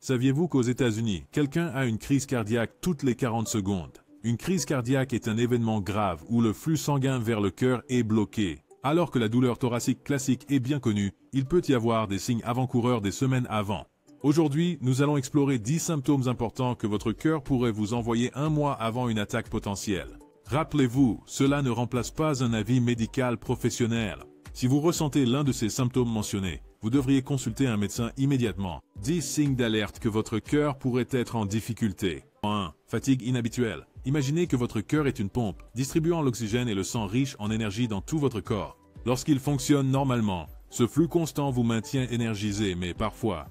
Saviez-vous qu'aux États-Unis, quelqu'un a une crise cardiaque toutes les 40 secondes? Une crise cardiaque est un événement grave où le flux sanguin vers le cœur est bloqué. Alors que la douleur thoracique classique est bien connue, il peut y avoir des signes avant-coureurs des semaines avant. Aujourd'hui, nous allons explorer 10 symptômes importants que votre cœur pourrait vous envoyer un mois avant une attaque potentielle. Rappelez-vous, cela ne remplace pas un avis médical professionnel. Si vous ressentez l'un de ces symptômes mentionnés, vous devriez consulter un médecin immédiatement. 10 signes d'alerte que votre cœur pourrait être en difficulté. 1. Fatigue inhabituelle. Imaginez que votre cœur est une pompe, distribuant l'oxygène et le sang riche en énergie dans tout votre corps. Lorsqu'il fonctionne normalement, ce flux constant vous maintient énergisé, mais parfois,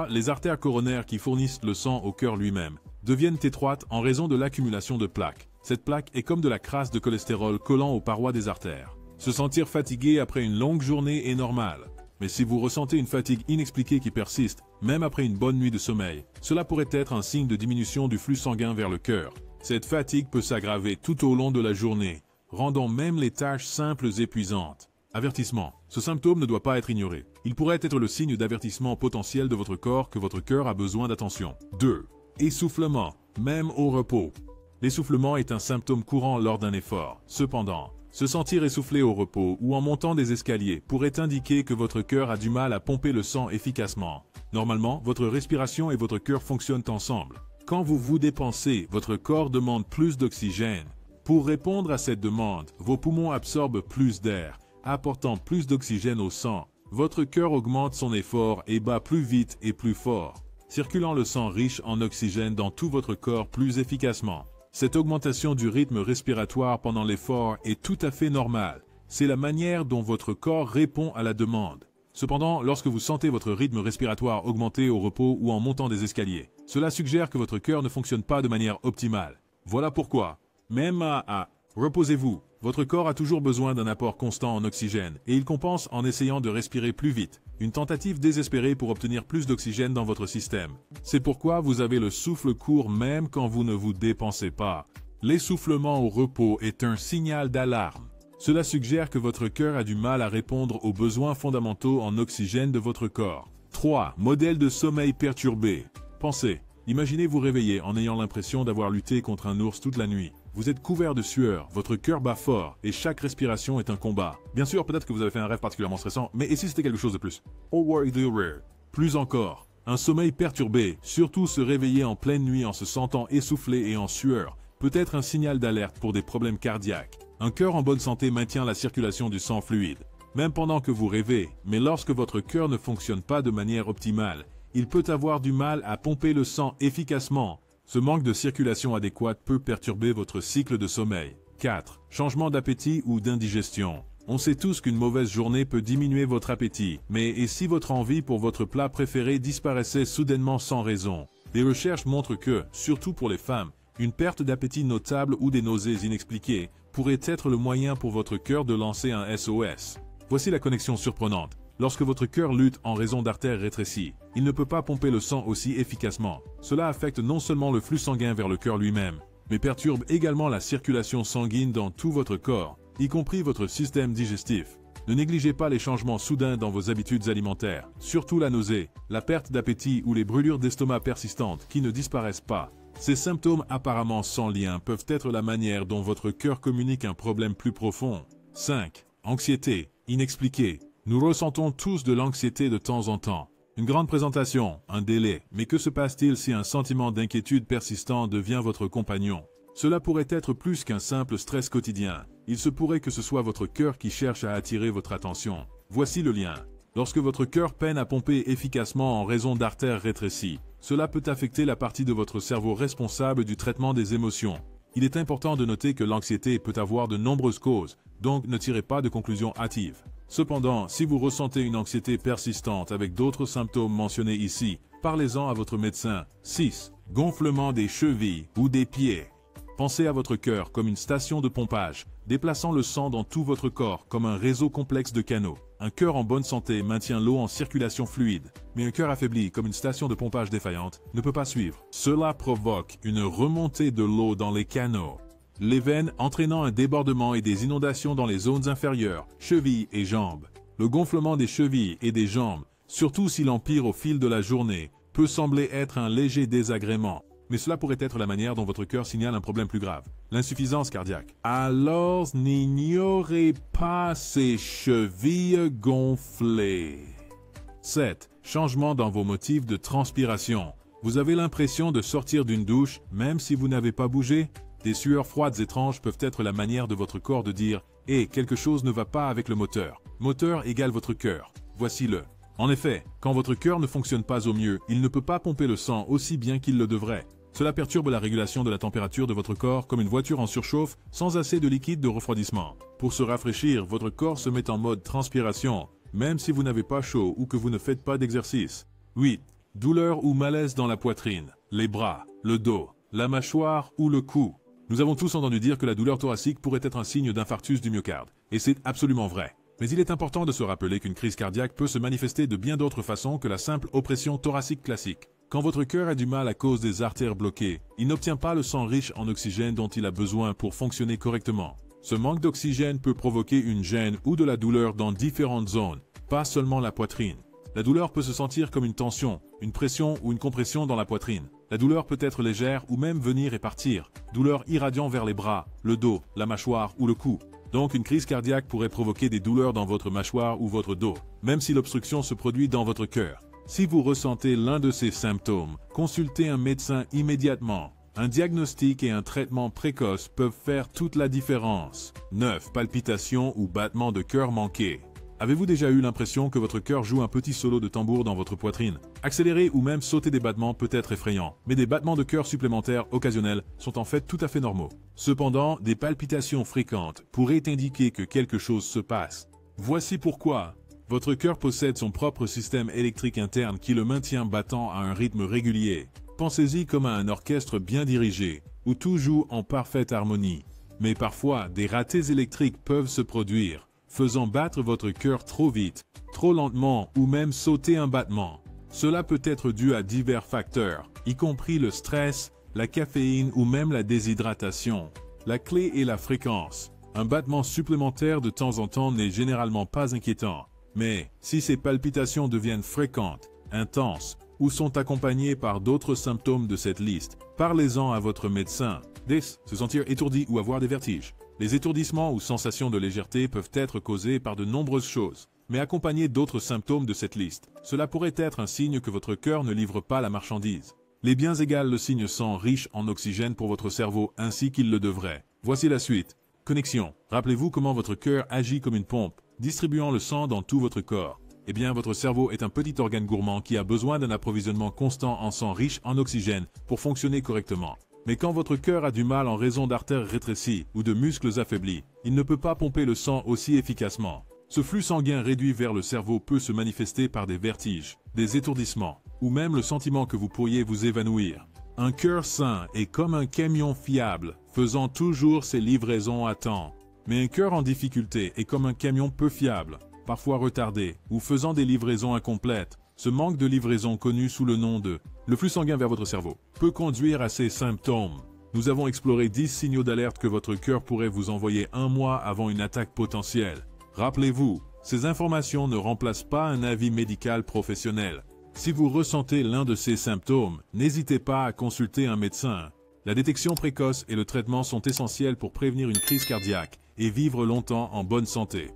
les artères coronaires qui fournissent le sang au cœur lui-même deviennent étroites en raison de l'accumulation de plaques. Cette plaque est comme de la crasse de cholestérol collant aux parois des artères. Se sentir fatigué après une longue journée est normal. Mais si vous ressentez une fatigue inexpliquée qui persiste, même après une bonne nuit de sommeil, cela pourrait être un signe de diminution du flux sanguin vers le cœur. Cette fatigue peut s'aggraver tout au long de la journée, rendant même les tâches simples épuisantes. Avertissement. Ce symptôme ne doit pas être ignoré. Il pourrait être le signe d'avertissement potentiel de votre corps que votre cœur a besoin d'attention. 2. Essoufflement, même au repos. L'essoufflement est un symptôme courant lors d'un effort. Cependant, se sentir essoufflé au repos ou en montant des escaliers pourrait indiquer que votre cœur a du mal à pomper le sang efficacement. Normalement, votre respiration et votre cœur fonctionnent ensemble. Quand vous vous dépensez, votre corps demande plus d'oxygène. Pour répondre à cette demande, vos poumons absorbent plus d'air, apportant plus d'oxygène au sang. Votre cœur augmente son effort et bat plus vite et plus fort, circulant le sang riche en oxygène dans tout votre corps plus efficacement. Cette augmentation du rythme respiratoire pendant l'effort est tout à fait normale. C'est la manière dont votre corps répond à la demande. Cependant, lorsque vous sentez votre rythme respiratoire augmenter au repos ou en montant des escaliers, cela suggère que votre cœur ne fonctionne pas de manière optimale. Voilà pourquoi, même reposez-vous, votre corps a toujours besoin d'un apport constant en oxygène et il compense en essayant de respirer plus vite. Une tentative désespérée pour obtenir plus d'oxygène dans votre système. C'est pourquoi vous avez le souffle court même quand vous ne vous dépensez pas. L'essoufflement au repos est un signal d'alarme. Cela suggère que votre cœur a du mal à répondre aux besoins fondamentaux en oxygène de votre corps. 3. Modèle de sommeil perturbé. Pensez, imaginez vous réveiller en ayant l'impression d'avoir lutté contre un ours toute la nuit. Vous êtes couvert de sueur, votre cœur bat fort et chaque respiration est un combat. Bien sûr, peut-être que vous avez fait un rêve particulièrement stressant, mais et si c'était quelque chose de plus? Plus encore, un sommeil perturbé, surtout se réveiller en pleine nuit en se sentant essoufflé et en sueur, peut être un signal d'alerte pour des problèmes cardiaques. Un cœur en bonne santé maintient la circulation du sang fluide, même pendant que vous rêvez, mais lorsque votre cœur ne fonctionne pas de manière optimale, il peut avoir du mal à pomper le sang efficacement. Ce manque de circulation adéquate peut perturber votre cycle de sommeil. 4. Changement d'appétit ou d'indigestion. On sait tous qu'une mauvaise journée peut diminuer votre appétit, mais et si votre envie pour votre plat préféré disparaissait soudainement sans raison? Les recherches montrent que, surtout pour les femmes, une perte d'appétit notable ou des nausées inexpliquées pourrait être le moyen pour votre cœur de lancer un SOS. Voici la connexion surprenante. Lorsque votre cœur lutte en raison d'artères rétrécies, il ne peut pas pomper le sang aussi efficacement. Cela affecte non seulement le flux sanguin vers le cœur lui-même, mais perturbe également la circulation sanguine dans tout votre corps, y compris votre système digestif. Ne négligez pas les changements soudains dans vos habitudes alimentaires, surtout la nausée, la perte d'appétit ou les brûlures d'estomac persistantes qui ne disparaissent pas. Ces symptômes apparemment sans lien peuvent être la manière dont votre cœur communique un problème plus profond. 5. Anxiété inexpliquée. Nous ressentons tous de l'anxiété de temps en temps. Une grande présentation, un délai, mais que se passe-t-il si un sentiment d'inquiétude persistant devient votre compagnon? Cela pourrait être plus qu'un simple stress quotidien. Il se pourrait que ce soit votre cœur qui cherche à attirer votre attention. Voici le lien. Lorsque votre cœur peine à pomper efficacement en raison d'artères rétrécies, cela peut affecter la partie de votre cerveau responsable du traitement des émotions. Il est important de noter que l'anxiété peut avoir de nombreuses causes, donc ne tirez pas de conclusions hâtives. Cependant, si vous ressentez une anxiété persistante avec d'autres symptômes mentionnés ici, parlez-en à votre médecin. 6. Gonflement des chevilles ou des pieds. Pensez à votre cœur comme une station de pompage, déplaçant le sang dans tout votre corps comme un réseau complexe de canaux. Un cœur en bonne santé maintient l'eau en circulation fluide, mais un cœur affaibli comme une station de pompage défaillante ne peut pas suivre. Cela provoque une remontée de l'eau dans les canaux, les veines entraînant un débordement et des inondations dans les zones inférieures, chevilles et jambes. Le gonflement des chevilles et des jambes, surtout s'il empire au fil de la journée, peut peut sembler être un léger désagrément, mais cela pourrait être la manière dont votre cœur signale un problème plus grave, l'insuffisance cardiaque. Alors n'ignorez pas ces chevilles gonflées. 7. Changement dans vos motifs de transpiration. Vous avez l'impression de sortir d'une douche, même si vous n'avez pas bougé? Des sueurs froides étranges peuvent être la manière de votre corps de dire « Hé, quelque chose ne va pas avec le moteur ». Moteur égale votre cœur. Voici-le. En effet, quand votre cœur ne fonctionne pas au mieux, il ne peut pas pomper le sang aussi bien qu'il le devrait. Cela perturbe la régulation de la température de votre corps comme une voiture en surchauffe sans assez de liquide de refroidissement. Pour se rafraîchir, votre corps se met en mode transpiration, même si vous n'avez pas chaud ou que vous ne faites pas d'exercice. 8. Douleur ou malaise dans la poitrine, les bras, le dos, la mâchoire ou le cou. Nous avons tous entendu dire que la douleur thoracique pourrait être un signe d'infarctus du myocarde, et c'est absolument vrai. Mais il est important de se rappeler qu'une crise cardiaque peut se manifester de bien d'autres façons que la simple oppression thoracique classique. Quand votre cœur a du mal à cause des artères bloquées, il n'obtient pas le sang riche en oxygène dont il a besoin pour fonctionner correctement. Ce manque d'oxygène peut provoquer une gêne ou de la douleur dans différentes zones, pas seulement la poitrine. La douleur peut se sentir comme une tension, une pression ou une compression dans la poitrine. La douleur peut être légère ou même venir et partir. Douleur irradiant vers les bras, le dos, la mâchoire ou le cou. Donc une crise cardiaque pourrait provoquer des douleurs dans votre mâchoire ou votre dos, même si l'obstruction se produit dans votre cœur. Si vous ressentez l'un de ces symptômes, consultez un médecin immédiatement. Un diagnostic et un traitement précoce peuvent faire toute la différence. 9. Palpitations ou battements de cœur manqués. Avez-vous déjà eu l'impression que votre cœur joue un petit solo de tambour dans votre poitrine? Accélérer ou même sauter des battements peut être effrayant, mais des battements de cœur supplémentaires occasionnels sont en fait tout à fait normaux. Cependant, des palpitations fréquentes pourraient indiquer que quelque chose se passe. Voici pourquoi. Votre cœur possède son propre système électrique interne qui le maintient battant à un rythme régulier. Pensez-y comme à un orchestre bien dirigé, où tout joue en parfaite harmonie. Mais parfois, des ratés électriques peuvent se produire, faisant battre votre cœur trop vite, trop lentement ou même sauter un battement. Cela peut être dû à divers facteurs, y compris le stress, la caféine ou même la déshydratation. La clé est la fréquence. Un battement supplémentaire de temps en temps n'est généralement pas inquiétant. Mais si ces palpitations deviennent fréquentes, intenses, ou sont accompagnées par d'autres symptômes de cette liste, parlez-en à votre médecin. 10. Se sentir étourdi ou avoir des vertiges. Les étourdissements ou sensations de légèreté peuvent être causés par de nombreuses choses, mais accompagnés d'autres symptômes de cette liste. Cela pourrait être un signe que votre cœur ne livre pas la marchandise. Les biens égalent le signe sang riche en oxygène pour votre cerveau ainsi qu'il le devrait. Voici la suite. Connexion. Rappelez-vous comment votre cœur agit comme une pompe, distribuant le sang dans tout votre corps. Eh bien, votre cerveau est un petit organe gourmand qui a besoin d'un approvisionnement constant en sang riche en oxygène pour fonctionner correctement. Mais quand votre cœur a du mal en raison d'artères rétrécies ou de muscles affaiblis, il ne peut pas pomper le sang aussi efficacement. Ce flux sanguin réduit vers le cerveau peut se manifester par des vertiges, des étourdissements, ou même le sentiment que vous pourriez vous évanouir. Un cœur sain est comme un camion fiable, faisant toujours ses livraisons à temps. Mais un cœur en difficulté est comme un camion peu fiable, parfois retardé, ou faisant des livraisons incomplètes. Ce manque de livraison connu sous le nom de « le flux sanguin vers votre cerveau » peut conduire à ces symptômes. Nous avons exploré 10 signaux d'alerte que votre cœur pourrait vous envoyer un mois avant une attaque potentielle. Rappelez-vous, ces informations ne remplacent pas un avis médical professionnel. Si vous ressentez l'un de ces symptômes, n'hésitez pas à consulter un médecin. La détection précoce et le traitement sont essentiels pour prévenir une crise cardiaque et vivre longtemps en bonne santé.